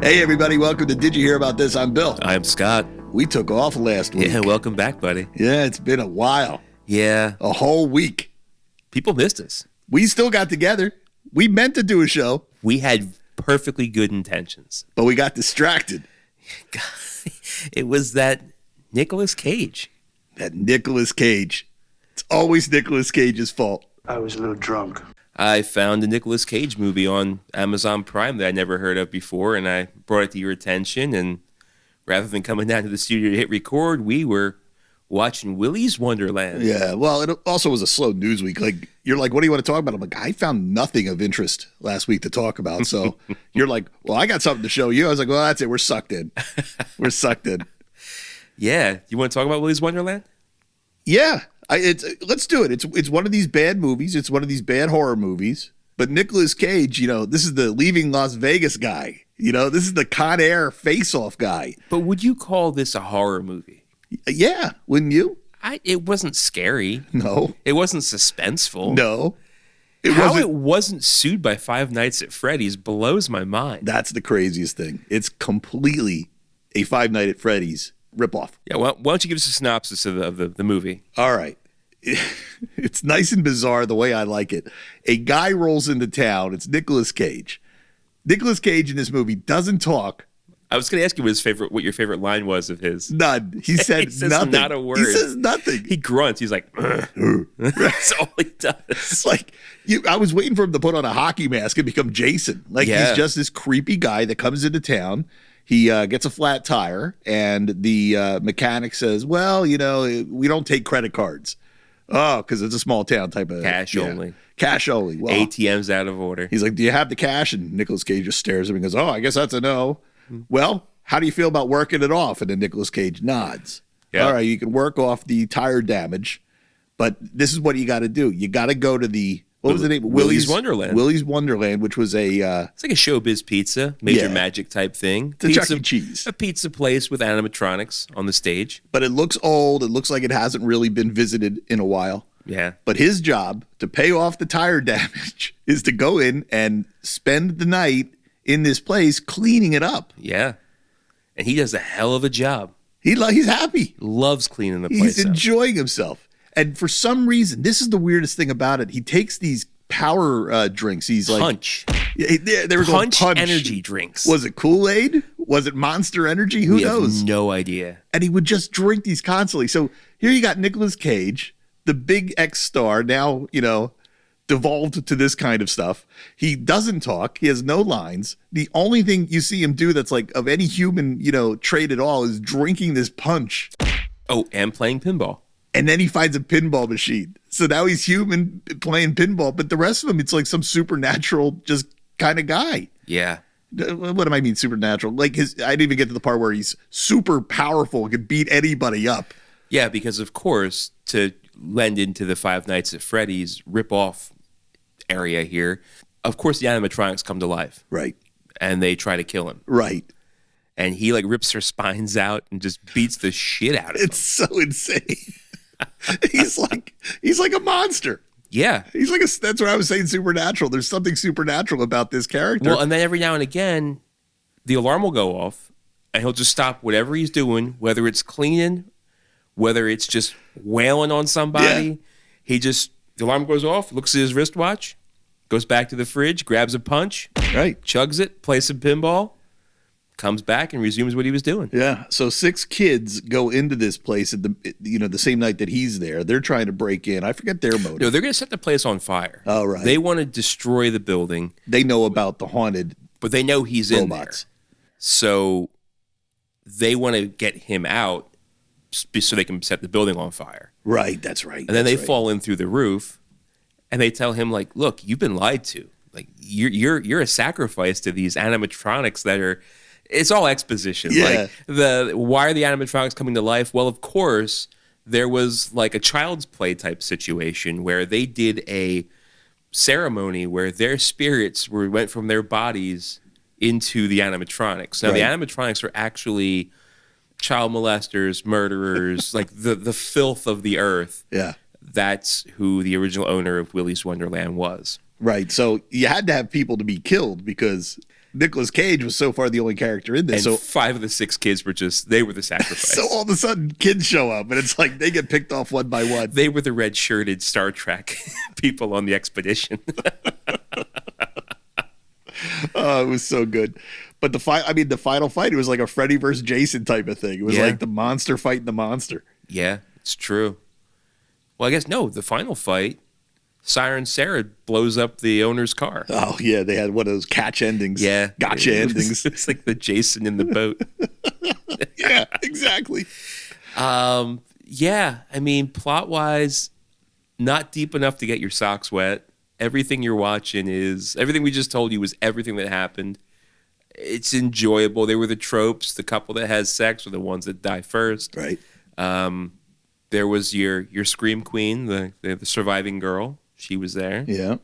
Hey everybody, welcome to Did You Hear About This? I'm Bill. I'm Scott. We took off last week. Yeah, welcome back, buddy. Yeah, it's been a while. Yeah. A whole week. People missed us. We still got together. We meant to do a show. We had perfectly good intentions. But we got distracted. It was that Nicolas Cage. That Nicolas Cage. It's always Nicolas Cage's fault. I was a little drunk. I found a Nicolas Cage movie on Amazon Prime that I never heard of before, and I brought it to your attention. And rather than coming down to the studio to hit record, we were watching Willy's Wonderland. Yeah, well, it also was a slow news week. Like, you're like, what do you want to talk about? I'm like, I found nothing of interest last week to talk about. So you're like, well, I got something to show you. I was like, well, that's it. We're sucked in. We're sucked in. Yeah. You want to talk about Willy's Wonderland? Yeah. Let's do it. It's one of these bad movies. It's one of these bad horror movies. But Nicolas Cage, this is the Leaving Las Vegas guy. This is the Con Air face-off guy. But would you call this a horror movie? Yeah, wouldn't you? It wasn't scary. No. It wasn't suspenseful. No. It wasn't sued by Five Nights at Freddy's blows my mind. That's the craziest thing. It's completely a Five Nights at Freddy's ripoff. Yeah, well, why don't you give us a synopsis of the movie? All right. It's nice and bizarre the way I like it. A guy rolls into town. It's Nicolas Cage. Nicolas Cage in this movie doesn't talk. I was going to ask you what your favorite line was of his. None. He said he says nothing. Not a word. He says nothing. He grunts. He's like, that's all he does. It's like I was waiting for him to put on a hockey mask and become Jason. Like He's just this creepy guy that comes into town. He gets a flat tire, and the mechanic says, well, we don't take credit cards. Oh, because it's a small town type of... Cash only. Cash only. Well, ATM's out of order. He's like, do you have the cash? And Nicolas Cage just stares at him and goes, oh, I guess that's a no. Well, how do you feel about working it off? And then Nicolas Cage nods. Yeah. All right, you can work off the tire damage, but this is what you got to do. You got to go to the... What was the name? Willy's Wonderland. Willy's Wonderland, which was a... it's like a Showbiz Pizza, Major Magic type thing. It's a Chuck E. Cheese. A pizza place with animatronics on the stage. But it looks old. It looks like it hasn't really been visited in a while. Yeah. But his job to pay off the tire damage is to go in and spend the night in this place cleaning it up. Yeah. And he does a hell of a job. He's happy. Loves cleaning the place He's enjoying himself. And for some reason, this is the weirdest thing about it. He takes these power drinks. He's like... Punch. They were called Punch energy drinks. Was it Kool-Aid? Was it Monster Energy? Who knows? Have no idea. And he would just drink these constantly. So here you got Nicolas Cage, the big X star, now, devolved to this kind of stuff. He doesn't talk. He has no lines. The only thing you see him do that's like of any human, trait at all is drinking this punch. Oh, and playing pinball. And then he finds a pinball machine. So now he's human playing pinball, but the rest of him, it's like some supernatural just kind of guy. Yeah. What do I mean supernatural? Like I didn't even get to the part where he's super powerful and can beat anybody up. Yeah, because of course, to lend into the Five Nights at Freddy's rip-off area here, of course the animatronics come to life. Right. And they try to kill him. Right. And he rips their spines out and just beats the shit out of them. It's so insane. He's like a monster. Yeah. That's what I was saying, supernatural. There's something supernatural about this character. Well, and then every now and again, the alarm will go off and he'll just stop whatever he's doing, whether it's cleaning, whether it's just wailing on somebody. Yeah. The alarm goes off, looks at his wristwatch, goes back to the fridge, grabs a punch, right, chugs it, plays some pinball, comes back and resumes what he was doing. Yeah. So 6 kids go into this place at the same night that he's there. They're trying to break in. I forget their motive. No, they're going to set the place on fire. Oh, right. They want to destroy the building. They know about the haunted but they know he's robots. In there. So they want to get him out so they can set the building on fire. Right. That's right. And then they fall in through the roof and they tell him look, you've been lied to. You're a sacrifice to these animatronics that are... It's all exposition. Yeah. Why are the animatronics coming to life? Well, of course, there was a child's play type situation where they did a ceremony where their spirits went from their bodies into the animatronics. Now, the animatronics are actually child molesters, murderers, the filth of the earth. Yeah. That's who the original owner of Willy's Wonderland was. Right. So you had to have people to be killed because Nicolas Cage was so far the only character in this. And So 5 of the 6 kids they were the sacrifice. so all of a sudden kids show up and it's like they get picked off one by one. They were the red-shirted Star Trek people on the expedition. Oh, it was so good. But the final fight, it was like a Freddy versus Jason type of thing. It was like the monster fighting the monster. Yeah, it's true. Well, I guess no, the final fight, Siren Sarah blows up the owner's car. Oh, yeah. They had one of those catch endings. Yeah. Gotcha endings. It's like the Jason in the boat. Yeah, exactly. Yeah, I mean, plot-wise, not deep enough to get your socks wet. Everything you're watching everything we just told you was everything that happened. It's enjoyable. They were the tropes. The couple that has sex are the ones that die first. Right. There was your Scream Queen, the surviving girl. She was there. Yeah.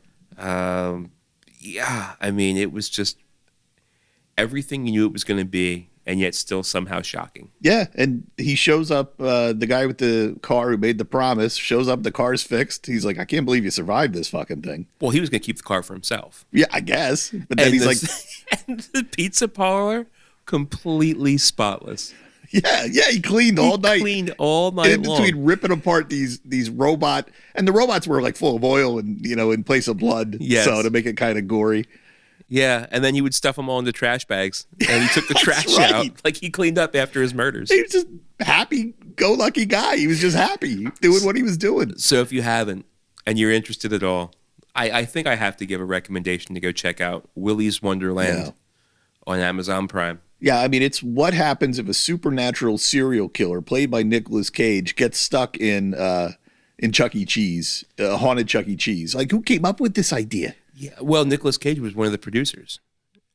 Yeah, I mean, it was just everything you knew it was going to be, and yet still somehow shocking. Yeah, and he shows up, the guy with the car who made the promise, shows up, the car's fixed. He's like, I can't believe you survived this fucking thing. Well, he was going to keep the car for himself. Yeah, I guess. But then he's like... And the pizza parlor, completely spotless. Yeah, he cleaned all night. Cleaned all night in long. between ripping apart these robot... And the robots were like full of oil and, in place of blood. Yes. So to make it kind of gory. Yeah, and then he would stuff them all into trash bags. And he took the trash out. Like he cleaned up after his murders. He was just happy-go-lucky guy. He was just happy doing what he was doing. So if you haven't, and you're interested at all, I think I have to give a recommendation to go check out Willy's Wonderland on Amazon Prime. Yeah, I mean, it's what happens if a supernatural serial killer played by Nicolas Cage gets stuck in Chuck E. Cheese, haunted Chuck E. Cheese. Like, who came up with this idea? Yeah, well, Nicolas Cage was one of the producers,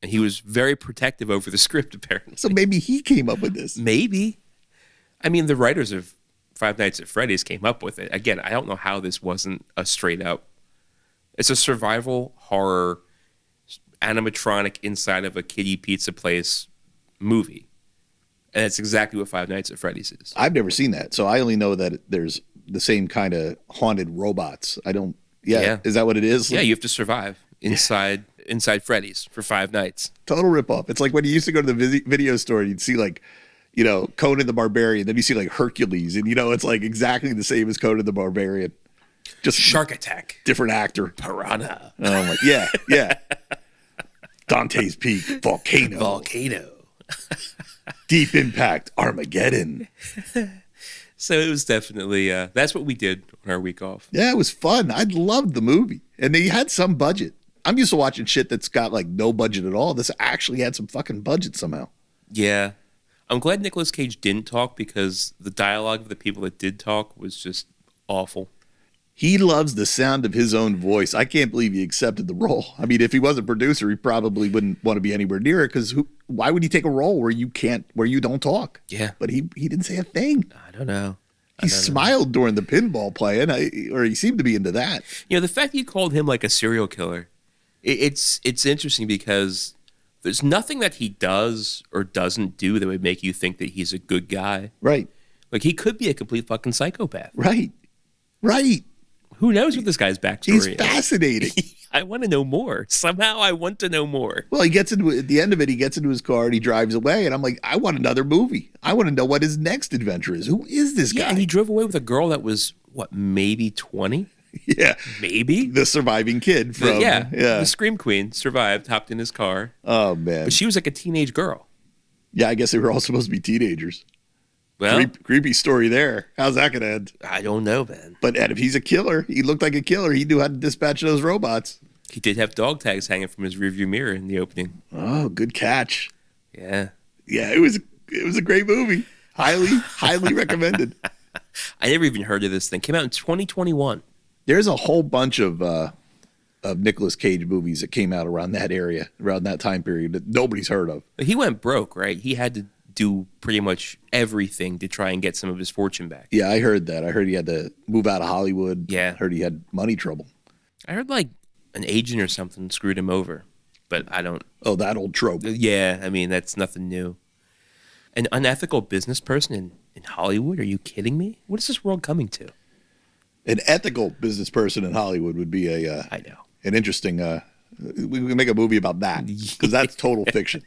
and he was very protective over the script, apparently. So maybe he came up with this. Maybe. I mean, the writers of Five Nights at Freddy's came up with it. Again, I don't know how this wasn't a straight up. It's a survival horror animatronic inside of a kiddie pizza place movie. And that's exactly what Five Nights at Freddy's is. I've never seen that, so I only know that there's the same kind of haunted robots. I don't... Yeah. Is that what it is? Yeah, you have to survive inside Freddy's for 5 nights. Total ripoff. It's like when you used to go to the video store and you'd see like, Conan the Barbarian. Then you see like Hercules, and it's like exactly the same as Conan the Barbarian. Just Shark Attack. Different actor. Piranha. Oh my, yeah. Dante's Peak. Volcano. Deep Impact. Armageddon. So it was definitely, that's what we did on our week off. Yeah, it was fun. I loved the movie. And they had some budget. I'm used to watching shit that's got like no budget at all. This actually had some fucking budget somehow. Yeah. I'm glad Nicolas Cage didn't talk because the dialogue of the people that did talk was just awful. He loves the sound of his own voice. I can't believe he accepted the role. I mean, if he was a producer, he probably wouldn't want to be anywhere near it because why would he take a role where you don't talk? Yeah. But he didn't say a thing. I don't know. He smiled during the pinball playing, or he seemed to be into that. The fact you called him like a serial killer, it's interesting because there's nothing that he does or doesn't do that would make you think that he's a good guy. Right. Like he could be a complete fucking psychopath. Right. Who knows what this guy's backstory is? He's fascinating. I want to know more. Somehow I want to know more. Well, at the end of it, he gets into his car and he drives away. And I'm like, I want another movie. I want to know what his next adventure is. Who is this guy? Yeah, and he drove away with a girl that was, maybe 20? Yeah. Maybe? The surviving kid from... The Scream Queen survived, hopped in his car. Oh, man. But she was like a teenage girl. Yeah, I guess they were all supposed to be teenagers. Well, creepy story there. How's that going to end? I don't know, man. But if he's a killer, he looked like a killer. He knew how to dispatch those robots. He did have dog tags hanging from his rearview mirror in the opening. Oh, good catch. Yeah. Yeah, it was a great movie. Highly recommended. I never even heard of this thing. Came out in 2021. There's a whole bunch of Nicolas Cage movies that came out around that area, around that time period that nobody's heard of. He went broke, right? He had to do pretty much everything to try and get some of his fortune back. Yeah, I heard that. I heard he had to move out of Hollywood. Yeah. I heard he had money trouble. I heard like an agent or something screwed him over, but I don't. Oh, that old trope. Yeah, I mean, that's nothing new. An unethical business person in Hollywood? Are you kidding me? What is this world coming to? An ethical business person in Hollywood would be I know. an interesting We can make a movie about that because that's total fiction.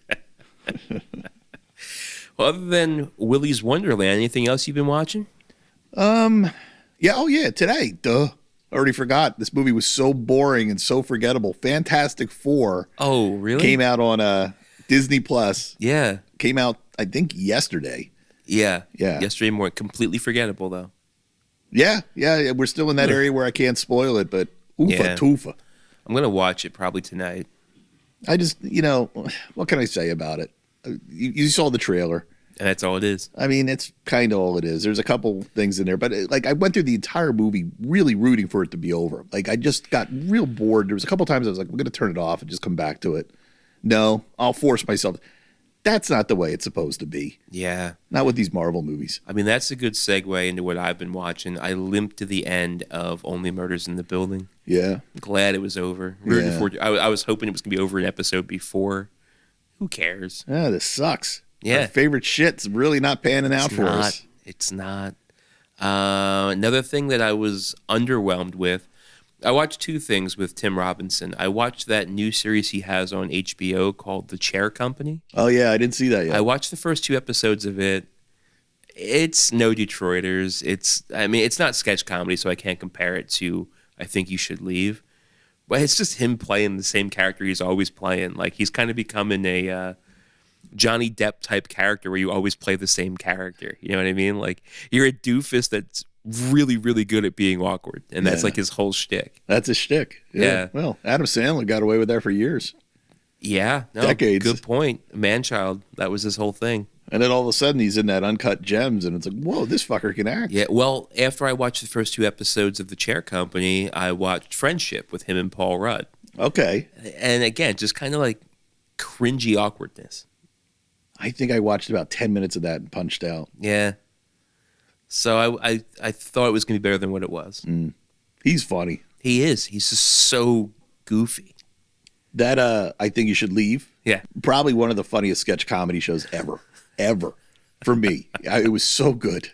Well, other than Willy's Wonderland, anything else you've been watching? Yeah. Oh, yeah. Today. Duh. Already forgot. This movie was so boring and so forgettable. Fantastic Four. Oh, really? Came out on Disney Plus. Yeah. Came out, I think, yesterday. Yeah. Yeah. Yesterday morning. Completely forgettable, though. Yeah. Yeah. We're still in that area where I can't spoil it, but oofa toofa. I'm going to watch it probably tonight. I just, what can I say about it? You saw the trailer. And that's all it is. I mean, it's kind of all it is. There's a couple things in there, but I went through the entire movie really rooting for it to be over. Like, I just got real bored. There was a couple times I was like, we're going to turn it off and just come back to it. No, I'll force myself. That's not the way it's supposed to be. Yeah. Not with these Marvel movies. I mean, that's a good segue into what I've been watching. I limped to the end of Only Murders in the Building. Yeah. I'm glad it was over. I was hoping it was going to be over an episode before. Who cares? Yeah, this sucks. Yeah. Our favorite shit's really not panning out for us. It's not. Another thing that I was underwhelmed with, I watched two things with Tim Robinson. I watched that new series he has on HBO called The Chair Company. Oh, yeah, I didn't see that yet. I watched the first 2 episodes of it. It's no Detroiters. It's not sketch comedy, so I can't compare it to I Think You Should Leave. But it's just him playing the same character he's always playing. Like, he's kind of becoming a Johnny Depp type character where you always play the same character. You know what I mean? Like, you're a doofus that's really, really good at being awkward. And that's like his whole shtick. That's his shtick. Yeah. Well, Adam Sandler got away with that for years. Yeah. No, Decades. Good point. Man-child. That was his whole thing. And then all of a sudden he's in that Uncut Gems and it's like, whoa, this fucker can act. Yeah. Well, after I watched the first 2 episodes of The Chair Company, I watched Friendship with him and Paul Rudd. Okay. And again, just kind of like cringy awkwardness. I think I watched about 10 minutes of that and punched out. Yeah. So I thought it was going to be better than what it was. He's funny. He is. He's just so goofy. That I Think You Should Leave. Yeah. Probably one of the funniest sketch comedy shows ever. Ever. For me. It was so good.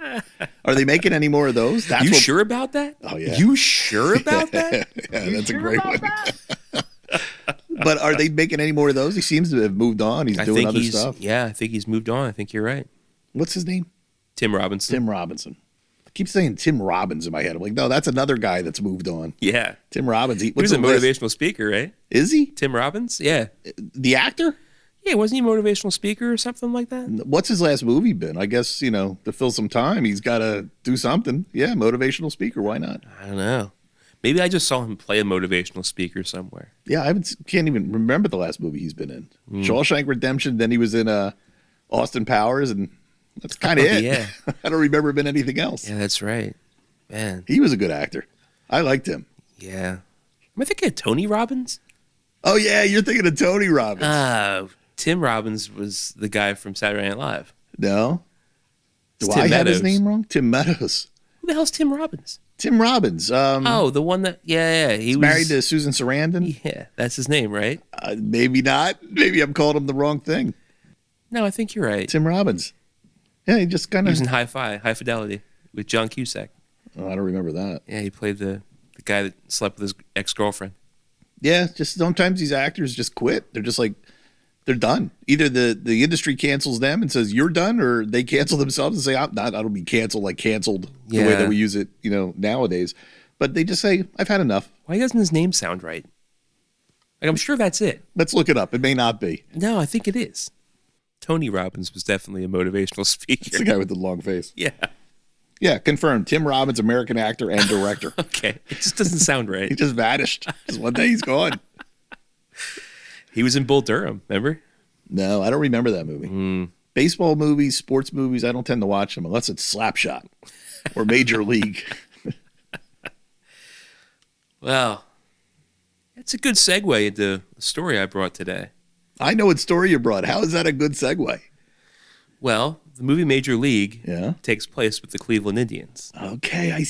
Are they making any more of those? Sure about that? Oh, yeah. You sure about that? Yeah, that's a great one. But are they making any more of those? He seems to have moved on. He's doing other stuff. Yeah, I think he's moved on. I think you're right. What's his name? Tim Robinson. Tim Robinson. I keep saying Tim Robbins in my head. I'm like, no, that's another guy that's moved on. Yeah. Tim Robbins. He was a motivational speaker, right? Is he? Tim Robbins? Yeah. The actor? Yeah, wasn't he a motivational speaker or something like that? What's his last movie been? I guess, to fill some time, he's got to do something. Yeah, motivational speaker. Why not? I don't know. Maybe I just saw him play a motivational speaker somewhere. Yeah, can't even remember the last movie he's been in. Shawshank Redemption, then he was in Austin Powers, and that's kind of it. Yeah. I don't remember him in anything else. Yeah, that's right. Man. He was a good actor. I liked him. Yeah. Am I thinking of Tony Robbins? Oh, yeah, you're thinking of Tony Robbins. Tim Robbins was the guy from Saturday Night Live. No? Do Tim I have his Meadows. name wrong? Tim Meadows. Who the hell's Tim Robbins? Tim Robbins. The one that, he was married to Susan Sarandon. Yeah, that's his name, right? Maybe not. Maybe I'm calling him the wrong thing. No, I think you're right. Tim Robbins. Yeah, he just kind He of. was in High Fidelity with John Cusack. Oh, I don't remember that. Yeah, he played the guy that slept with his ex-girlfriend. Yeah, just sometimes these actors just quit. They're just like, they're done. Either the industry cancels them and says you're done, or they cancel themselves and say I'm not. I don't be canceled the way that we use it, nowadays. But they just say I've had enough. Why doesn't his name sound right? Like, I'm sure that's it. Let's look it up. It may not be. No, I think it is. Tony Robbins was definitely a motivational speaker. It's the guy with the long face. Yeah. Yeah, confirmed. Tim Robbins, American actor and director. Okay. It just doesn't sound right. He just vanished. Just one day he's gone. He was in Bull Durham, remember? No, I don't remember that movie. Baseball movies, sports movies, I don't tend to watch them unless it's Slapshot or Major League. Well, that's a good segue into the story I brought today. I know what story you brought. How is that a good segue? Well, the movie Major League Yeah. takes place with the Cleveland Indians. Okay,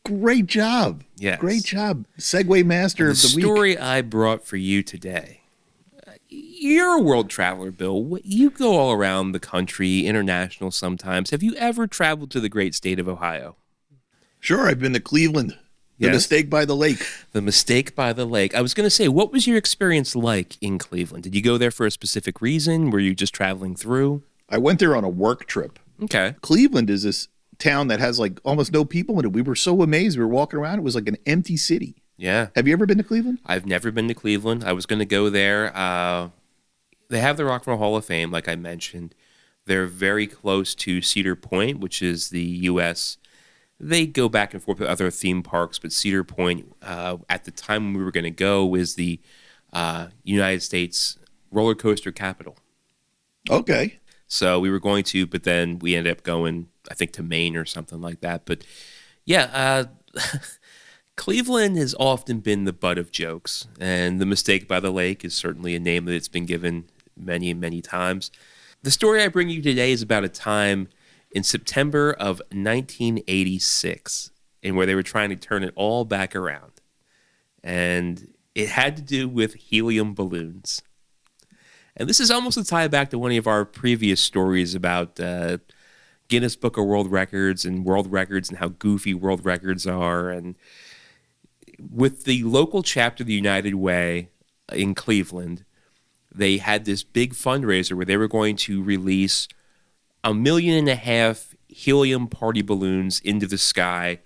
great job. Yes. Great job. Segue master of the week. The story I brought for you today. You're a world traveler, Bill. You go all around the country, international sometimes. Have you ever traveled to the great state of Ohio? Sure, I've been to Cleveland. The Yes. Mistake by the Lake. The Mistake by the Lake. I was going to say, what was your experience like in Cleveland? Did you go there for a specific reason? Were you just traveling through? I went there on a work trip. Okay. Cleveland is this town that has like almost no people in it. We were so amazed. We were walking around. It was like an empty city. Yeah. Have you ever been to Cleveland? I've never been to Cleveland. I was going to go there. They have the Rock and Roll Hall of Fame, like I mentioned. They're very close to Cedar Point, which is the U.S. They go back and forth with other theme parks, but Cedar Point, at the time when we were going to go, is the United States roller coaster capital. Okay. So we were going to, but then we ended up going, I think, to Maine or something like that. But yeah, Cleveland has often been the butt of jokes, and The Mistake by the Lake is certainly a name that it's been given many, many times. The story I bring you today is about a time in September of 1986, and where they were trying to turn it all back around. And it had to do with helium balloons. And this is almost a tie back to one of our previous stories about Guinness Book of World Records and world records and how goofy world records are. And with the local chapter of the United Way in Cleveland, they had this big fundraiser where they were going to release 1.5 million helium party balloons into the sky,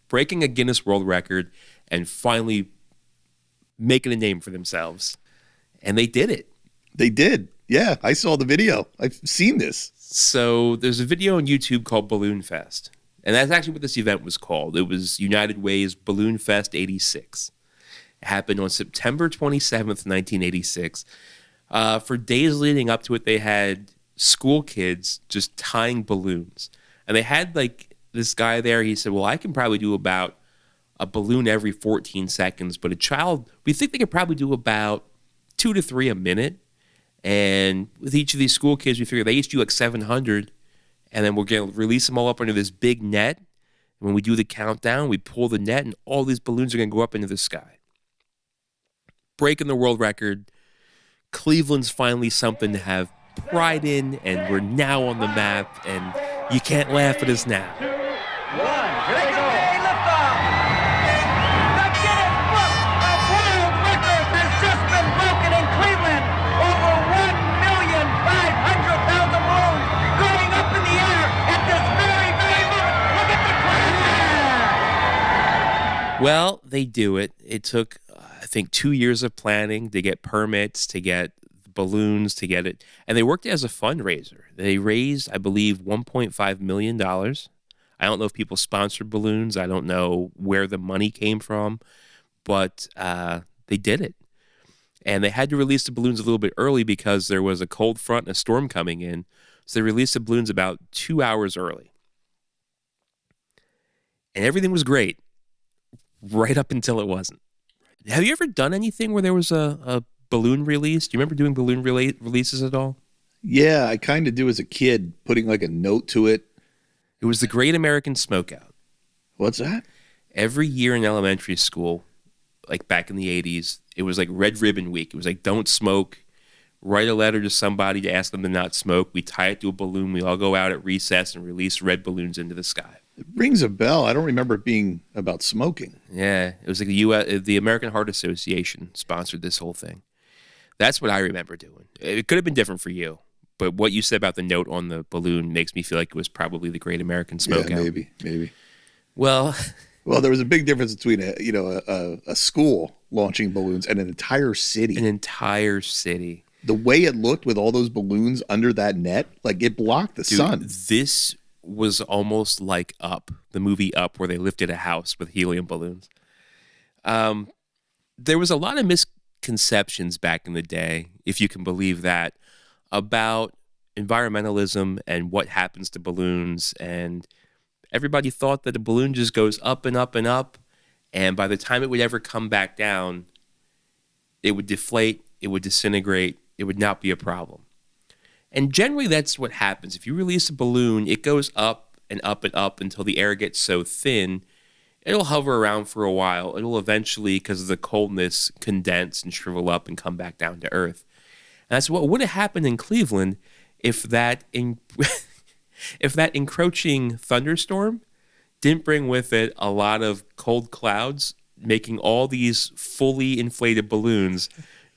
breaking a Guinness World Record, and finally making a name for themselves. And they did it. They did. Yeah, I saw the video. I've seen this. So there's a video on YouTube called Balloonfest. And that's actually what this event was called. It was United Way's Balloonfest 86. It happened on September 27th, 1986. For days leading up to it, they had school kids just tying balloons. And they had like this guy there. He said, well, I can probably do about a balloon every 14 seconds. But a child, we think they could probably do about 2 to 3 a minute. And with each of these school kids, we figure they each do like 700. And then we're going to release them all up under this big net. And when we do the countdown, we pull the net and all these balloons are going to go up into the sky. Breaking the world record. Cleveland's finally something to have pride in, and we're now on the map, and you can't laugh at us now. 2, 1, here they go. Hey, liftoff. The Guinness Book of World Records has just been broken in Cleveland. Over 1,500,000 balloons going up in the air at this very, very moment. Look at the cloud. Well, they do it. It took, I think, 2 years of planning to get permits, to get balloons, to get it. And they worked as a fundraiser. They raised, I believe, $1.5 million. I don't know if people sponsored balloons. I don't know where the money came from, but they did it. And they had to release the balloons a little bit early because there was a cold front and a storm coming in. So they released the balloons about 2 hours early. And everything was great right up until it wasn't. Have you ever done anything where there was a balloon release? Do you remember doing balloon releases at all? Yeah, I kind of do as a kid, putting like a note to it. It was the Great American Smokeout. What's that? Every year in elementary school, like back in the 80s, it was like Red Ribbon Week. It was like, don't smoke. Write a letter to somebody to ask them to not smoke. We tie it to a balloon. We all go out at recess and release red balloons into the sky. It rings a bell. I don't remember it being about smoking. Yeah, it was like the American Heart Association sponsored this whole thing. That's what I remember doing. It could have been different for you, but what you said about the note on the balloon makes me feel like it was probably the Great American Smokeout. Yeah, maybe. Well, there was a big difference between a school launching balloons and an entire city. an entire city. The way it looked with all those balloons under that net, like it blocked the Dude, sun. this was almost like Up, the movie Up, where they lifted a house with helium balloons. There was a lot of misconceptions back in the day, if you can believe that, about environmentalism and what happens to balloons. And everybody thought that a balloon just goes up and up and up, and by the time it would ever come back down, it would deflate, it would disintegrate, it would not be a problem. And generally that's what happens. If you release a balloon, it goes up and up and up until the air gets so thin, it'll hover around for a while. It'll eventually, because of the coldness, condense and shrivel up and come back down to Earth. And that's what would have happened in Cleveland if that encroaching thunderstorm didn't bring with it a lot of cold clouds, making all these fully inflated balloons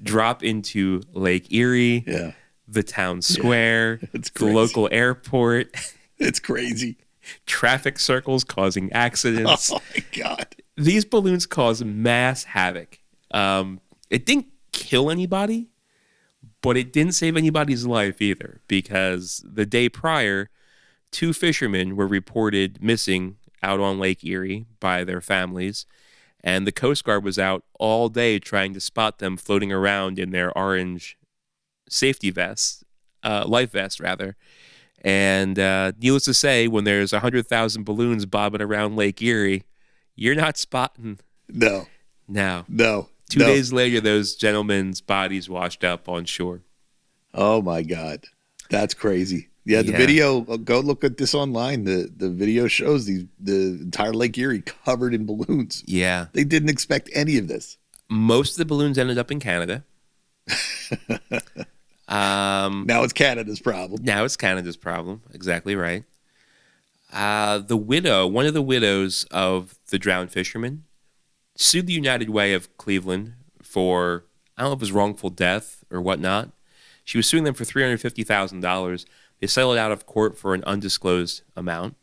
drop into Lake Erie, the town square, the local airport. It's crazy. Traffic circles causing accidents. Oh, my God. These balloons cause mass havoc. It didn't kill anybody, but it didn't save anybody's life either, because the day prior, 2 fishermen were reported missing out on Lake Erie by their families, and the Coast Guard was out all day trying to spot them floating around in their orange safety vests, life vests rather. And needless to say, when there's 100,000 balloons bobbing around Lake Erie, you're not spotting. No. 2 days later, those gentlemen's bodies washed up on shore. Oh, my God. That's crazy. Yeah, the video, go look at this online. The video shows the entire Lake Erie covered in balloons. Yeah. They didn't expect any of this. Most of the balloons ended up in Canada. Now it's Canada's problem. Exactly right. One of the widows of the drowned fisherman sued the United Way of Cleveland for, I don't know if it was wrongful death or whatnot. She was suing them for $350,000. They settled out of court for an undisclosed amount.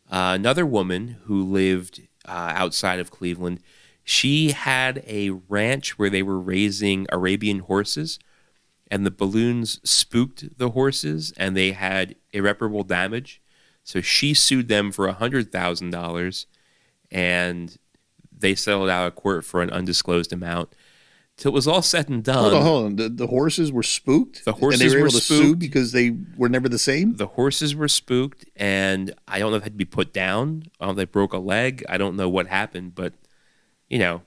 Another woman who lived outside of Cleveland, she had a ranch where they were raising Arabian horses, and the balloons spooked the horses, and they had irreparable damage. So she sued them for $100,000, and they settled out of court for an undisclosed amount. Till it was all said and done. Hold on. The horses were spooked? The horses and they were were able to spooked sue because they were never the same? The horses were spooked, and I don't know if they had to be put down. I don't know if they broke a leg. I don't know what happened, but, you know,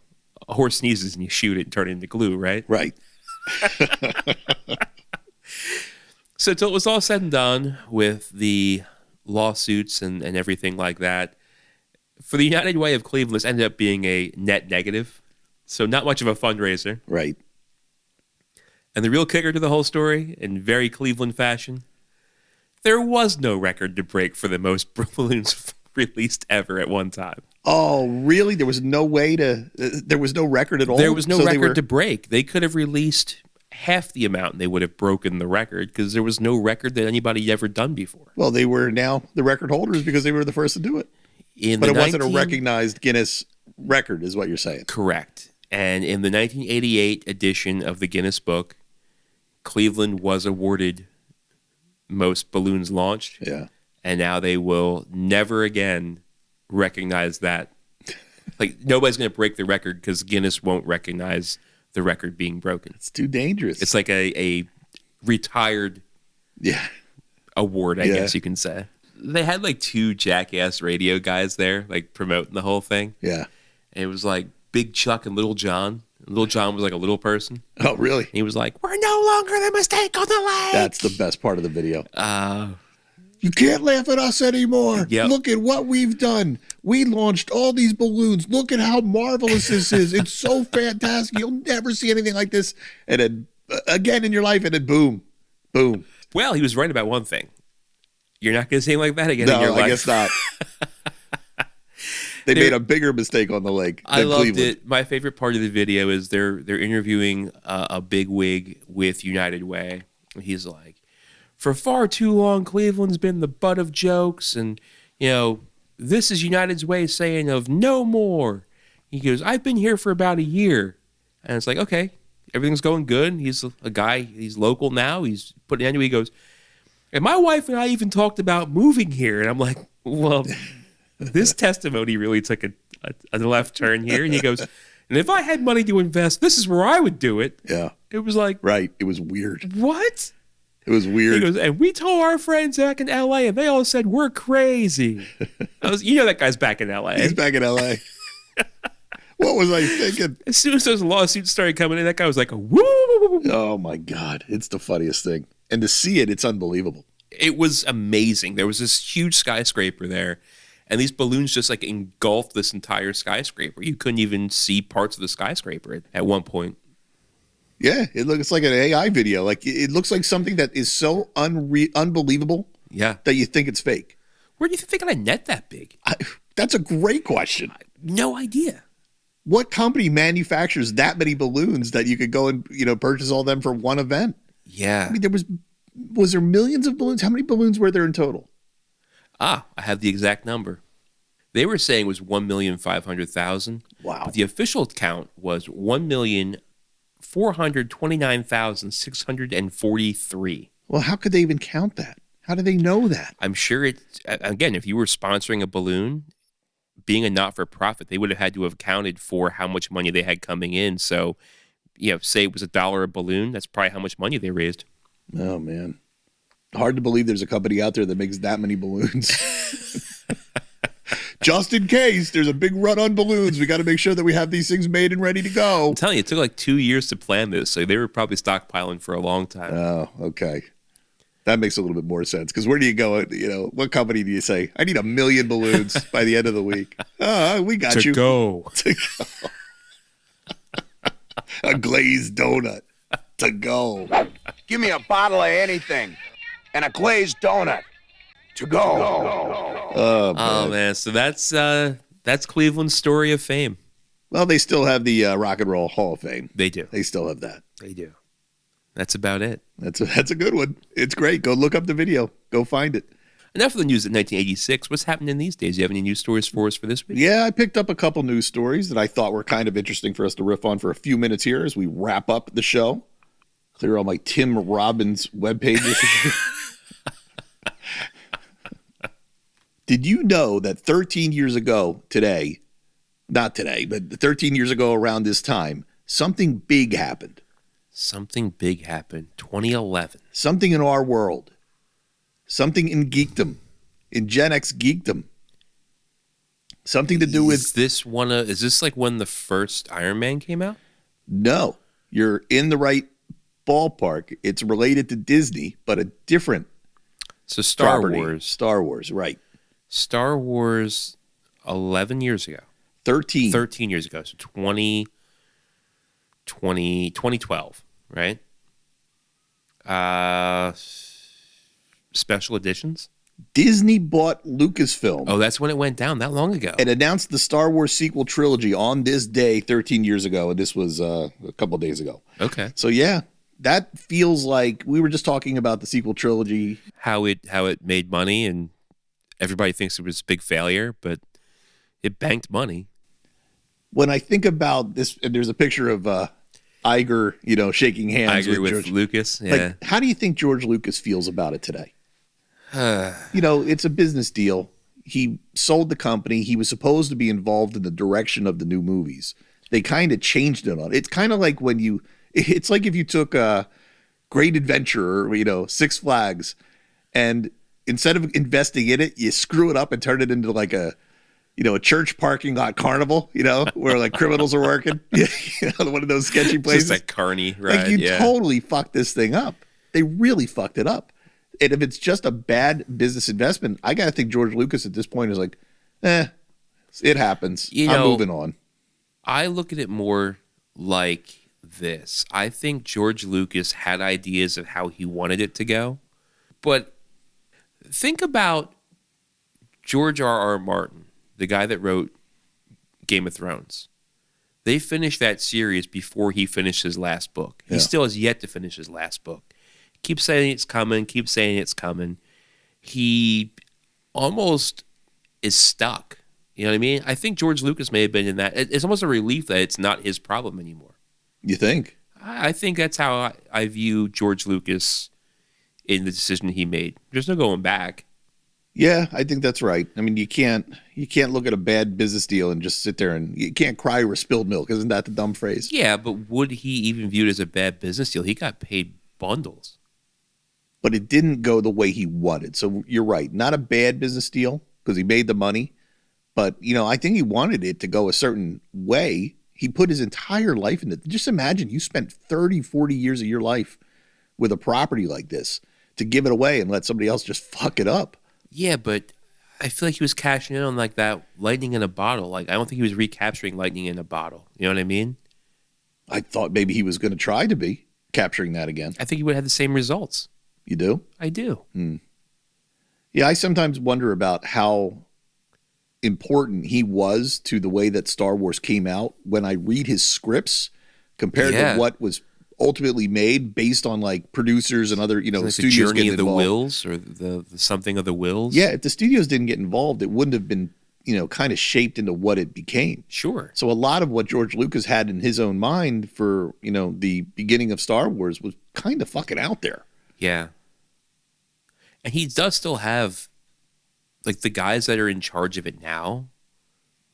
a horse sneezes and you shoot it and turn it into glue, right? Right. So till it was all said and done with the lawsuits and everything like that, for the United Way of Cleveland, this ended up being a net negative. So not much of a fundraiser. Right. And the real kicker to the whole story, in very Cleveland fashion, there was no record to break for the most balloons released ever at one time. Oh, really? There was no way to... there was no record at all? There was no record to break. They could have released half the amount and they would have broken the record, because there was no record that anybody had ever done before. Well, they were now the record holders because they were the first to do it. But it wasn't a recognized Guinness record, is what you're saying. Correct. And in the 1988 edition of the Guinness Book, Cleveland was awarded most balloons launched. Yeah. And now they will never again recognize that. Like, nobody's going to break the record because Guinness won't recognize the record being broken. It's too dangerous. It's like a retired award, I guess you can say. They had like 2 jackass radio guys there, like promoting the whole thing. Yeah. And it was like Big Chuck and Little John. And Little John was like a little person. Oh, really? And he was like, "We're no longer the mistake on the lake." That's the best part of the video. You can't laugh at us anymore. Yep. Look at what we've done. We launched all these balloons. Look at how marvelous this is. It's so fantastic. You'll never see anything like this. And then again in your life, and then boom, boom. Well, he was right about one thing. You're not going to see him like that again in your life. No, I guess not. They made a bigger mistake on the lake than I loved Cleveland. it. My favorite part of the video is they're interviewing a big wig with United Way. He's like, "For far too long, Cleveland's been the butt of jokes, and you know, this is United's way of saying of no more." He goes, "I've been here for about a year," and it's like, okay, everything's going good. He's a guy. He's local now. He's putting into. He goes, "And my wife and I even talked about moving here," and I'm like, well. This testimony really took a left turn here. And he goes, "And if I had money to invest, this is where I would do it." Yeah. It was like, right. It was weird. What? It was weird. He goes, "And we told our friends back in LA and they all said we're crazy." You know that guy's back in LA. He's back in LA. What was I thinking? As soon as those lawsuits started coming in, that guy was like, "Woo!" Oh my God. It's the funniest thing. And to see it, it's unbelievable. It was amazing. There was this huge skyscraper there. And these balloons just like engulfed this entire skyscraper. You couldn't even see parts of the skyscraper at one point. Yeah, it looks like an AI video. Like it looks like something that is so unbelievable. Yeah, that you think it's fake. Where do you think they got a net that big? That's a great question. No idea. What company manufactures that many balloons that you could go and, purchase all them for one event? Yeah. I mean, was there millions of balloons? How many balloons were there in total? I have the exact number. They were saying it was 1,500,000. Wow. But the official count was 1,429,643. Well, how could they even count that? How do they know that? I'm sure again, if you were sponsoring a balloon, being a not-for-profit, they would have had to have accounted for how much money they had coming in. So, say it was $1 a balloon, that's probably how much money they raised. Oh, man. Hard to believe there's a company out there that makes that many balloons. Just in case there's a big run on balloons, we got to make sure that we have these things made and ready to go. I'm telling you, it took like 2 years to plan this, so they were probably stockpiling for a long time. Oh, okay. That makes a little bit more sense, because where do you go? What company do you say, I need 1 million balloons by the end of the week? We got you. Go. To go. A glazed donut to go. Give me a bottle of anything and a glazed donut to go. Oh man, so that's Cleveland's story of fame. Well, they still have the Rock and Roll Hall of Fame. They do. They still have that. They do. That's about it. That's a good one. It's great. Go look up the video. Go find it. Enough of the news in 1986. What's happening these days? Do you have any news stories for us for this week? Yeah, I picked up a couple news stories that I thought were kind of interesting for us to riff on for a few minutes here as we wrap up the show. Clear all my Tim Robbins web pages. Did you know that 13 years ago today, not today, but 13 years ago around this time, something big happened? Something big happened. 2011. Something in our world. Something in geekdom. In Gen X geekdom. Something to do with... Is this like when the first Iron Man came out? No. You're in the right ballpark. It's related to Disney, but a different So Star property. Wars. Star Wars, right. Star Wars 11 years ago. 13 years ago. So 2012, right? Special editions? Disney bought Lucasfilm Oh, that's when it went down that long ago. and announced the Star Wars sequel trilogy on this day 13 years ago, and this was a couple of days ago. Okay. So yeah, that feels like we were just talking about the sequel trilogy. How it made money, and everybody thinks it was a big failure, but it banked money. When I think about this, and there's a picture of Iger, shaking hands I agree with George. Lucas. Yeah. Like, how do you think George Lucas feels about it today? It's a business deal. He sold the company. He was supposed to be involved in the direction of the new movies. They kind of changed it on. It's kind of like it's like if you took a Great Adventure or, Six Flags, and instead of investing in it, you screw it up and turn it into like a church parking lot carnival, where like criminals are working. One of those sketchy places. Just like Carney, right? Like you totally fucked this thing up. They really fucked it up. And if it's just a bad business investment, I got to think George Lucas at this point is like, it happens. I'm moving on. I look at it more like this. I think George Lucas had ideas of how he wanted it to go. But think about George R.R. Martin, the guy that wrote Game of Thrones. They finished that series before he finished his last book. He still has yet to finish his last book. Keep saying it's coming, keep saying it's coming. He almost is stuck. You know what I mean? I think George Lucas may have been in that. It's almost a relief that it's not his problem anymore. You think? I think that's how I view George Lucas in the decision he made. There's no going back. Yeah, I think that's right. I mean, you can't look at a bad business deal and just sit there and you can't cry over spilled milk. Isn't that the dumb phrase? Yeah, but would he even view it as a bad business deal? He got paid bundles. But it didn't go the way he wanted. So you're right. Not a bad business deal because he made the money. But, I think he wanted it to go a certain way. He put his entire life in it. Just imagine you spent 30, 40 years of your life with a property like this to give it away and let somebody else just fuck it up. Yeah, but I feel like he was cashing in on like that lightning in a bottle. Like, I don't think he was recapturing lightning in a bottle. You know what I mean? I thought maybe he was going to try to be capturing that again. I think he would have the same results. You do? I do. Yeah, I sometimes wonder about how important he was to the way that Star Wars came out, when I read his scripts compared to what was ultimately made based on like producers and other, like studios the journey getting of the involved. Wills, or the something of the Wills. Yeah, if the studios didn't get involved, it wouldn't have been, kind of shaped into what it became. Sure. So a lot of what George Lucas had in his own mind for, the beginning of Star Wars was kind of fucking out there. Yeah. And he does still have, like, the guys that are in charge of it now.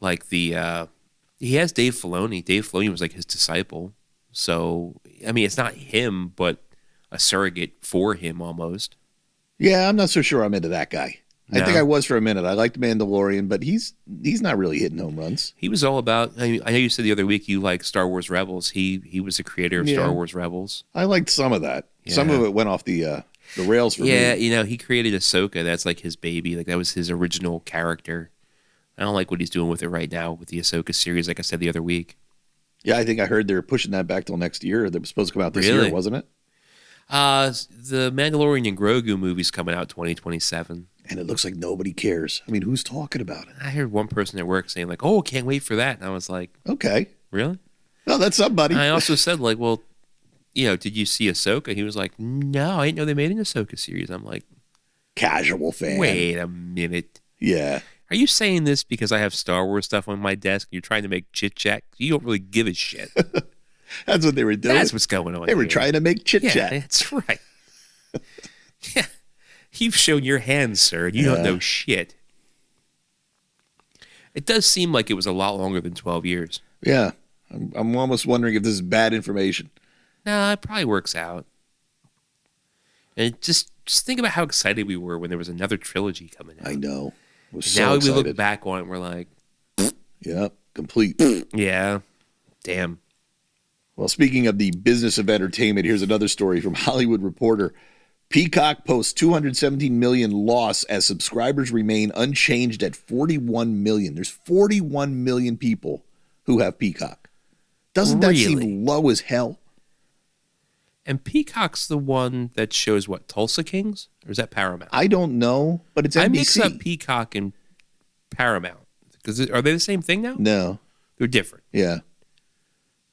Like he has Dave Filoni. Dave Filoni was like his disciple. So, I mean, it's not him, but a surrogate for him almost. Yeah, I'm not so sure I'm into that guy. No. I think I was for a minute. I liked Mandalorian, but he's not really hitting home runs. He was all about, I know you said the other week you like Star Wars Rebels. He was the creator of Star Wars Rebels. I liked some of that. Yeah. Some of it went off the rails for me. Yeah, he created Ahsoka. That's like his baby. Like that was his original character. I don't like what he's doing with it right now with the Ahsoka series, like I said the other week. Yeah, I think I heard they're pushing that back till next year. That was supposed to come out this Really? year, wasn't it? The Mandalorian and Grogu movie's coming out 2027. And it looks like nobody cares. I mean, who's talking about it? I heard one person at work saying like, "Oh, can't wait for that," and I was like, Okay. "Really?" Oh, that's somebody. And I also said like, "Well, did you see Ahsoka?" He was like, "No, I didn't know they made an Ahsoka series." I'm like, Casual fan. "Wait a minute. Yeah. Are you saying this because I have Star Wars stuff on my desk and you're trying to make chit chat? You don't really give a shit." That's what they were doing. That's what's going on. They were here. trying to make chit Yeah, chat. that's right. Yeah. You've shown your hands, sir, and you don't know shit. It does seem like it was a lot longer than 12 years. Yeah. I'm almost wondering if this is bad information. No, it probably works out. And just think about how excited we were when there was another trilogy coming out. I know. I was And so now excited. we look back on it and we're like, Yep. Complete. yeah, damn. Well, speaking of the business of entertainment, here's another story from Hollywood Reporter. Peacock posts 217 million loss as subscribers remain unchanged at 41 million. There's 41 million people who have Peacock. Doesn't that Really? seem low as hell? And Peacock's the one that shows what, Tulsa Kings? Or is that Paramount? I don't know, but it's NBC. I mix up Peacock and Paramount. Because are they the same thing now? No. They're different. Yeah.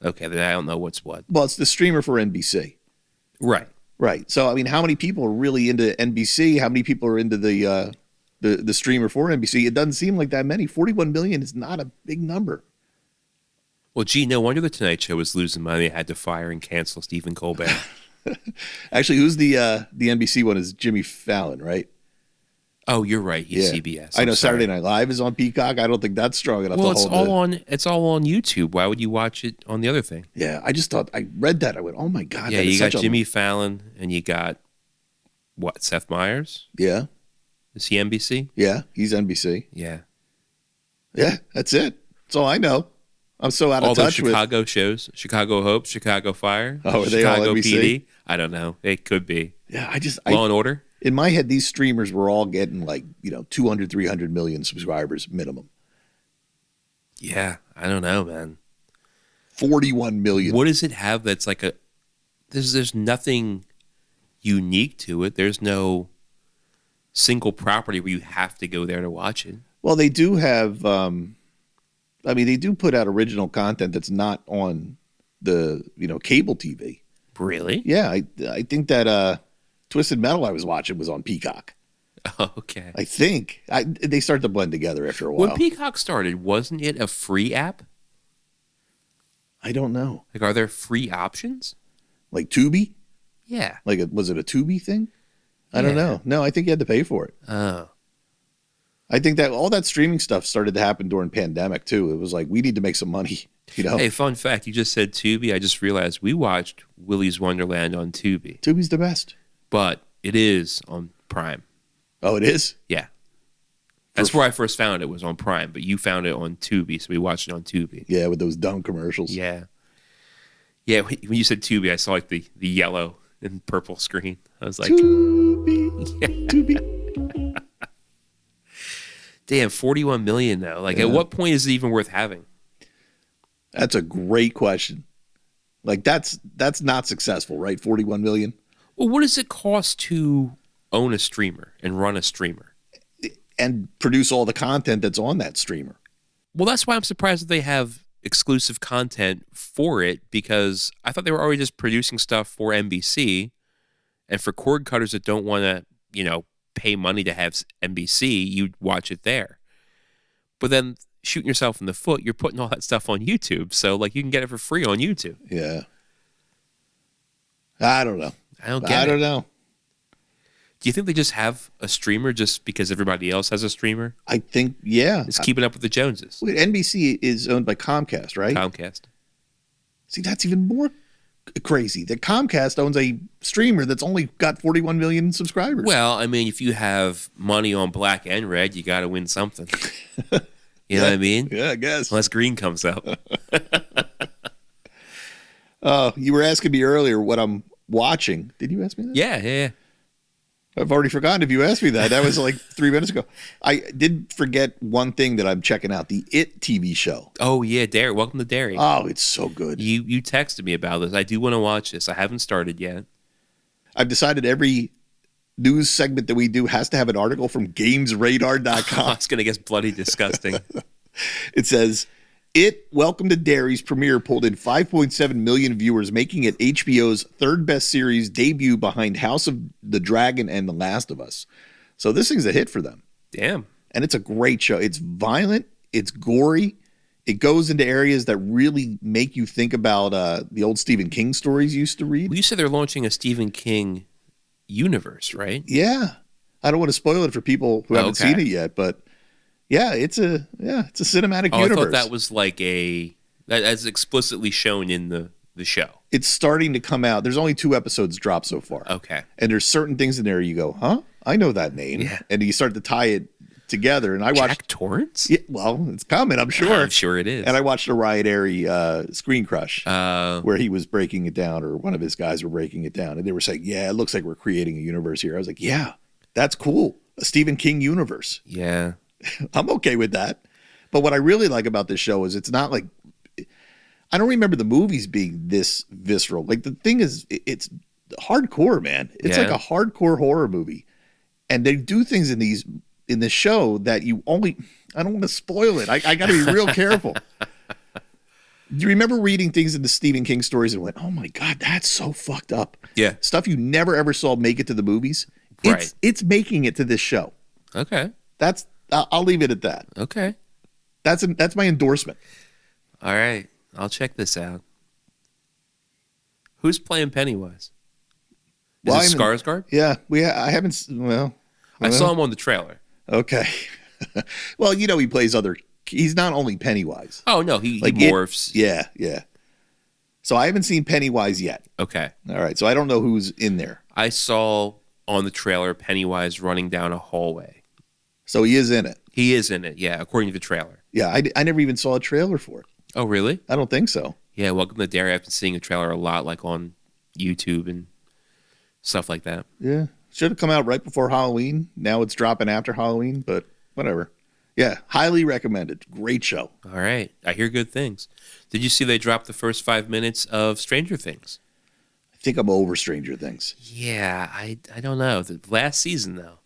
Okay, then I don't know what's what. Well, it's the streamer for NBC. Right. Right. So, I mean, how many people are really into NBC? How many people are into the streamer for NBC? It doesn't seem like that many. 41 million is not a big number. Well, gee, no wonder the Tonight Show was losing money. They had to fire and cancel Stephen Colbert. Actually, who's the NBC one is Jimmy Fallon, right? Oh, you're right. He's CBS. I know I'm sorry. Saturday Night Live is on Peacock. I don't think that's strong enough Well, to hold it's all on YouTube. Why would you watch it on the other thing? Yeah, I just thought, I read that. I went, oh my God. Yeah, that is you got such Jimmy Fallon and you got, what, Seth Meyers? Yeah. Is he NBC? Yeah, he's NBC. Yeah. Yeah, that's it. That's all I know. I'm so out of All those touch with. Chicago shows, Chicago Hope, Chicago Fire, Oh, are they all Chicago NBC? PD. I don't know. It could be. Yeah, Law and Order. in my head, these streamers were all getting like, 200, 300 million subscribers minimum. Yeah, I don't know, man. 41 million. What does it have that's like a? There's nothing unique to it. There's no single property where you have to go there to watch it. Well, they do have, they do put out original content that's not on the, cable TV. Really? Yeah, I think that Twisted Metal I was watching was on Peacock. Oh, okay. I think. They start to blend together after a while. When Peacock started, wasn't it a free app? I don't know. Like, are there free options? Like Tubi? Yeah. Like, was it a Tubi thing? I don't Yeah. know. No, I think you had to pay for it. Oh. I think that all that streaming stuff started to happen during pandemic too. It was like, we need to make some money, Hey, fun fact. You just said Tubi. I just realized we watched Willy's Wonderland on Tubi. Tubi's the best. But it is on Prime. Oh, it is? Yeah. That's where I first found it, was on Prime. But you found it on Tubi, so we watched it on Tubi. Yeah, with those dumb commercials. Yeah. Yeah, when you said Tubi, I saw like the yellow and purple screen. I was like, Tubi. Tubi. damn, 41 million though. Like, at what point is it even worth having? That's a great question. Like, that's not successful, right? 41 million. Well, what does it cost to own a streamer and run a streamer? and produce all the content that's on that streamer. Well, that's why I'm surprised that they have exclusive content for it, because I thought they were already just producing stuff for NBC, and for cord cutters that don't want to, pay money to have NBC, you'd watch it there. But then shooting yourself in the foot, you're putting all that stuff on YouTube, so like you can get it for free on YouTube. Yeah. I don't know. I don't know. Do you think they just have a streamer just because everybody else has a streamer? I think, yeah. It's keeping up with the Joneses. Wait, NBC is owned by Comcast, right? Comcast. See, that's even more crazy. That Comcast owns a streamer that's only got 41 million subscribers. Well, I mean, if you have money on black and red, you got to win something. You know what I mean? Yeah, I guess. Unless green comes out. You were asking me earlier what I'm watching. Did you ask me that? Yeah. I've already forgotten if you asked me that. That was like 3 minutes ago. I did forget one thing that I'm checking out, the It TV show. Oh, yeah, Derry. Welcome to Derry. Oh, it's so good. You texted me about this. I do want to watch this. I haven't started yet. I've decided every news segment that we do has to have an article from GamesRadar.com. It's going to get bloody disgusting. It says, Welcome to Derry's premiere pulled in 5.7 million viewers, making it HBO's third best series debut behind House of the Dragon and The Last of Us. So this thing's a hit for them. Damn. And it's a great show. It's violent. It's gory. It goes into areas that really make you think about the old Stephen King stories you used to read. Well, you said they're launching a Stephen King universe, right? Yeah. I don't want to spoil it for people who haven't seen it yet, but yeah, it's a cinematic universe. I thought that was like that's explicitly shown in the show. It's starting to come out. There's only 2 episodes dropped so far. Okay. And there's certain things in there you go, huh? I know that name. Yeah. And you start to tie it together. And I watched Jack Torrance? Yeah, well, it's coming, I'm sure. I'm sure it is. And I watched a Riot Airy Screen Crush where he was breaking it down, or one of his guys were breaking it down. And they were saying, yeah, it looks like we're creating a universe here. I was like, yeah, that's cool. A Stephen King universe. Yeah. I'm okay with that. But what I really like about this show is it's not like, I don't remember the movies being this visceral. Like the thing is, it's hardcore, man. It's like a hardcore horror movie. And they do things in this show that I don't want to spoil it. I got to be real careful. Do you remember reading things in the Stephen King stories and went, oh my God, that's so fucked up. Yeah. Stuff you never ever saw make it to the movies. Right. It's making it to this show. Okay. I'll leave it at that. Okay. That's my endorsement. All right. I'll check this out. Who's playing Pennywise? Is it Skarsgård? Yeah. I haven't. Well, I saw him on the trailer. Okay. Well, he plays he's not only Pennywise. Oh, no. He morphs. Yeah. So I haven't seen Pennywise yet. Okay. All right. So I don't know who's in there. I saw on the trailer Pennywise running down a hallway. So he is in it. He is in it, yeah, according to the trailer. Yeah, I never even saw a trailer for it. Oh, really? I don't think so. Yeah, Welcome to Derry. I've been seeing a trailer a lot, like on YouTube and stuff like that. Yeah. Should have come out right before Halloween. Now it's dropping after Halloween, but whatever. Yeah, highly recommended. Great show. All right. I hear good things. Did you see they dropped the first 5 minutes of Stranger Things? I think I'm over Stranger Things. Yeah, I don't know. The last season, though.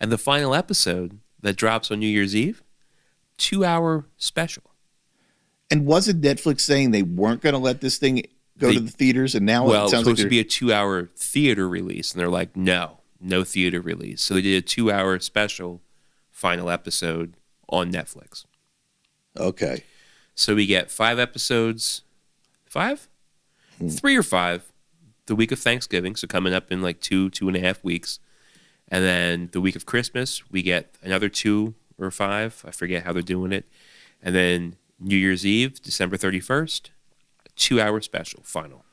And the final episode that drops on New Year's Eve, 2-hour special. And wasn't Netflix saying they weren't going to let this thing go to the theaters? And now it sounds it's supposed like to be a 2-hour theater release. And they're like, no theater release. So they did a 2-hour special final episode on Netflix. Okay. So we get 5 episodes. 5? 3 or 5. The week of Thanksgiving. So coming up in like 2.5 weeks. And then the week of Christmas, we get another 2 or 5. I forget how they're doing it. And then New Year's Eve, December 31st, 2-hour special, final.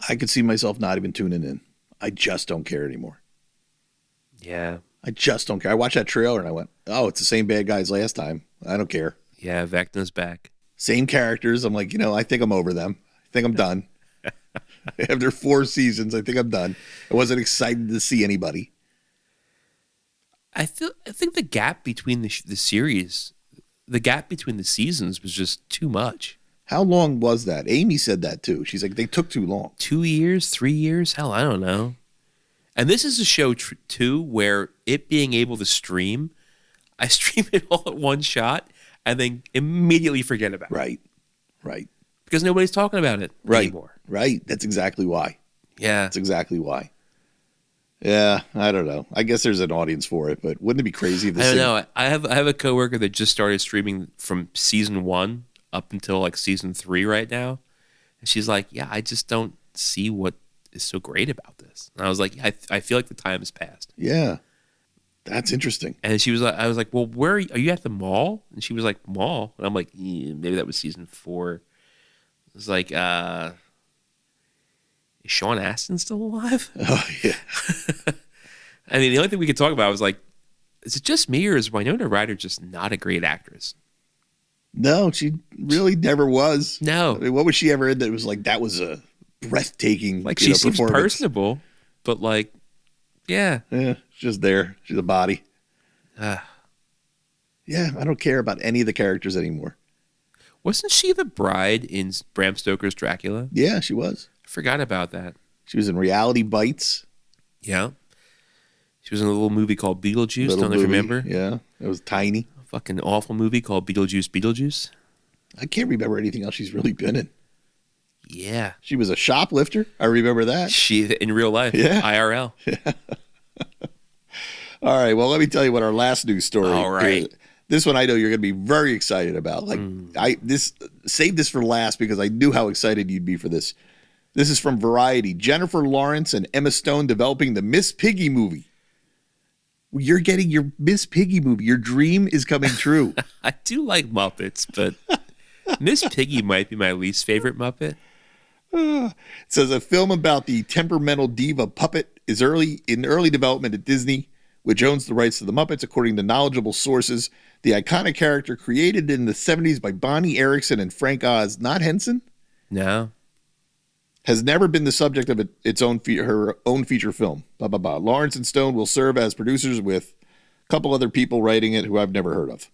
I could see myself not even tuning in. I just don't care anymore. Yeah. I just don't care. I watched that trailer and I went, oh, it's the same bad guys last time. I don't care. Yeah, Vecna's back. Same characters. I'm like, I think I'm over them. I think I'm done. After 4 seasons, I think I'm done. I wasn't excited to see anybody. I think the gap between the series, the gap between the seasons was just too much. How long was that? Amy said that too. She's like, they took too long. 2 years, 3 years? Hell, I don't know. And this is a show too where it being able to stream, I stream it all at one shot and then immediately forget about it. Right. Because nobody's talking about it anymore. Right. That's exactly why. Yeah. That's exactly why. Yeah, I don't know. I guess there's an audience for it, but wouldn't it be crazy if this I don't know. I have a coworker that just started streaming from season 1 up until like season 3 right now. And she's like, yeah, I just don't see what is so great about this. And I was like, I feel like the time has passed. Yeah. That's interesting. And she was like, I was like, well, where are you at the mall? And she was like, mall? And I'm like, maybe that was season 4. It was like, is Sean Astin still alive? Oh, yeah. I mean, the only thing we could talk about was like, is it just me or is Winona Ryder just not a great actress? No, she really never was. No. I mean, what was she ever in that was like, that was a breathtaking like she seems performance? personable, but like, yeah. Yeah, she's just there. She's a body. Yeah, I don't care about any of the characters anymore. Wasn't she the bride in Bram Stoker's Dracula? Yeah, she was. I forgot about that. She was in Reality Bites. Yeah. She was in a little movie called Beetlejuice. Don't know if you remember. Yeah, it was tiny. A fucking awful movie called Beetlejuice. I can't remember anything else she's really been in. Yeah. She was a shoplifter. I remember that. She in real life. Yeah. IRL. Yeah. All right. Well, let me tell you what our last news story All right. is. This one I know you're going to be very excited about. Like save this for last because I knew how excited you'd be for this. This is from Variety. Jennifer Lawrence and Emma Stone developing the Miss Piggy movie. You're getting your Miss Piggy movie. Your dream is coming true. I do like Muppets, but Miss Piggy might be my least favorite Muppet. It says a film about the temperamental diva puppet is in early development at Disney, which owns the rights to the Muppets, according to knowledgeable sources. The iconic character created in the 70s by Bonnie Erickson and Frank Oz, not Henson? No. Has never been the subject of her own feature film. Blah, blah, blah. Lawrence and Stone will serve as producers with a couple other people writing it who I've never heard of.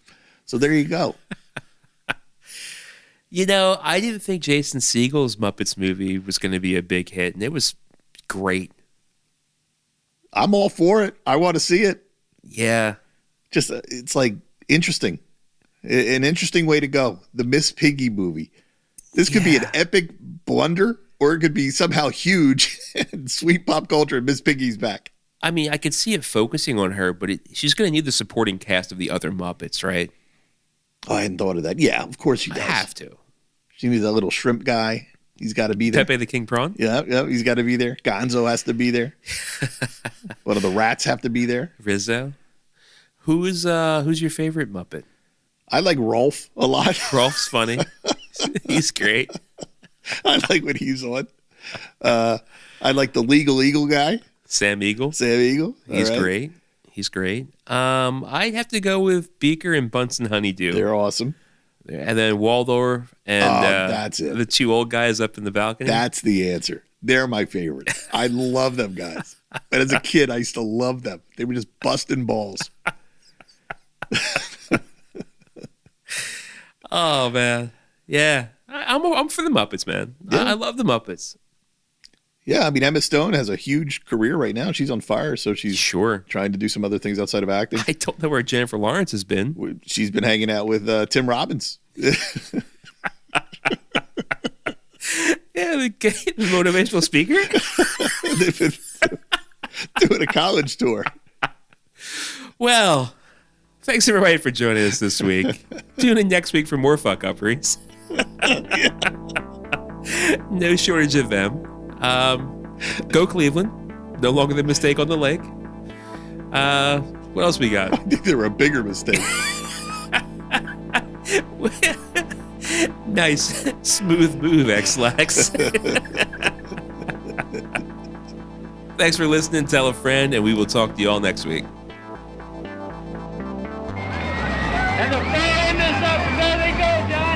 So there you go. You know, I didn't think Jason Segel's Muppets movie was going to be a big hit, and it was great. I'm all for it. I want to see it. Yeah. Just, it's like interesting. An interesting way to go. The Miss Piggy movie. This could be an epic blunder, or it could be somehow huge and sweet pop culture and Miss Piggy's back. I mean, I could see it focusing on her, but she's going to need the supporting cast of the other Muppets, right? Oh, I hadn't thought of that. Yeah, of course she does. I have to. She needs that little shrimp guy. He's got to be there. Pepe the King Prawn? Yeah, he's got to be there. Gonzo has to be there. One of the rats have to be there. Rizzo. Who's your favorite Muppet? I like Rolf a lot. Rolf's funny. He's great. I like when he's on. I like the Legal Eagle guy. Sam Eagle. He's great. He's great. I'd have to go with Beaker and Bunsen Honeydew. They're awesome. And then Waldorf and that's it. The two old guys up in the balcony. That's the answer. They're my favorite. I love them guys. And as a kid, I used to love them. They were just busting balls. Oh, man. Yeah. I'm for the Muppets, man. Yeah. I love the Muppets. Yeah, I mean, Emma Stone has a huge career right now. She's on fire, so she's Sure. trying to do some other things outside of acting. I don't know where Jennifer Lawrence has been. She's been hanging out with Tim Robbins. Yeah, the motivational speaker. They've been doing a college tour. Well, thanks everybody for joining us this week. Tune in next week for more fuck upperies. No shortage of them. Go Cleveland. No longer the mistake on the lake. What else we got? I think they were a bigger mistake. Nice. Smooth move, X-Lax. Thanks for listening. Tell a friend, and we will talk to you all next week. And the fan is up. There they go, guys.